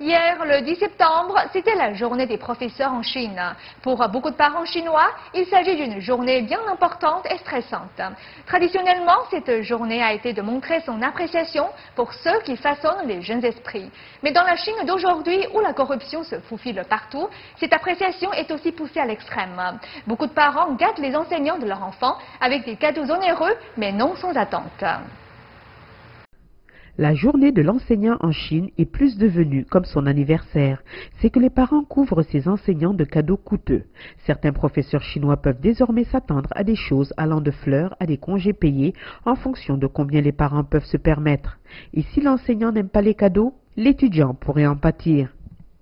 Hier, le 10 septembre, c'était la journée des professeurs en Chine. Pour beaucoup de parents chinois, il s'agit d'une journée bien importante et stressante. Traditionnellement, cette journée a été de montrer son appréciation pour ceux qui façonnent les jeunes esprits. Mais dans la Chine d'aujourd'hui, où la corruption se faufile partout, cette appréciation est aussi poussée à l'extrême. Beaucoup de parents gâtent les enseignants de leurs enfants avec des cadeaux onéreux, mais non sans attente. La journée de l'enseignant en Chine est plus devenue comme son anniversaire. C'est que les parents couvrent ces enseignants de cadeaux coûteux. Certains professeurs chinois peuvent désormais s'attendre à des choses allant de fleurs à des congés payés en fonction de combien les parents peuvent se permettre. Et si l'enseignant n'aime pas les cadeaux, l'étudiant pourrait en pâtir.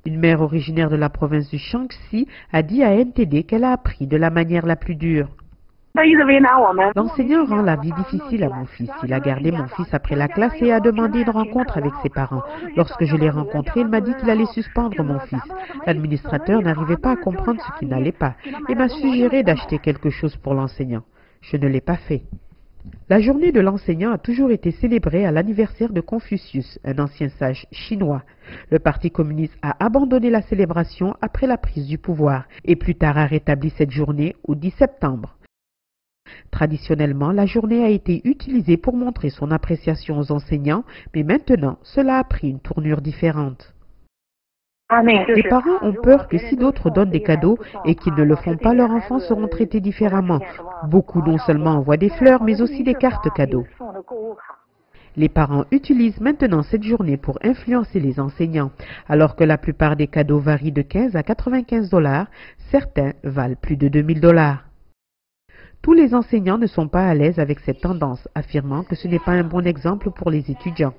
Une mère originaire de la province du Shaanxi a dit à NTD qu'elle a appris de la manière la plus dure. L'enseignant rend la vie difficile à mon fils. Il a gardé mon fils après la classe et a demandé une rencontre avec ses parents. Lorsque je l'ai rencontré, il m'a dit qu'il allait suspendre mon fils. L'administrateur n'arrivait pas à comprendre ce qui n'allait pas et m'a suggéré d'acheter quelque chose pour l'enseignant. Je ne l'ai pas fait. La journée de l'enseignant a toujours été célébrée à l'anniversaire de Confucius, un ancien sage chinois. Le Parti communiste a abandonné la célébration après la prise du pouvoir et plus tard a rétabli cette journée au 10 septembre. Traditionnellement, la journée a été utilisée pour montrer son appréciation aux enseignants, mais maintenant, cela a pris une tournure différente. Les parents ont peur que si d'autres donnent des cadeaux et qu'ils ne le font pas, leurs enfants seront traités différemment. Beaucoup non seulement envoient des fleurs, mais aussi des cartes cadeaux. Les parents utilisent maintenant cette journée pour influencer les enseignants. Alors que la plupart des cadeaux varient de 15 à 95 $, certains valent plus de 2000 $. Tous les enseignants ne sont pas à l'aise avec cette tendance, affirmant que ce n'est pas un bon exemple pour les étudiants.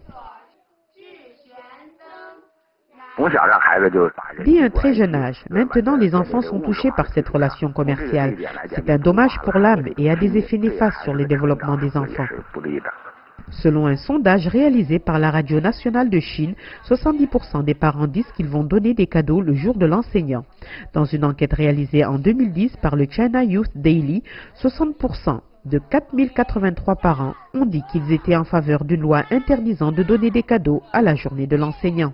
Dès un très jeune âge, maintenant les enfants sont touchés par cette relation commerciale. C'est un dommage pour l'âme et a des effets néfastes sur le développement des enfants. Selon un sondage réalisé par la Radio nationale de Chine, 70% des parents disent qu'ils vont donner des cadeaux le jour de l'enseignant. Dans une enquête réalisée en 2010 par le China Youth Daily, 60% de 4083 parents ont dit qu'ils étaient en faveur d'une loi interdisant de donner des cadeaux à la journée de l'enseignant.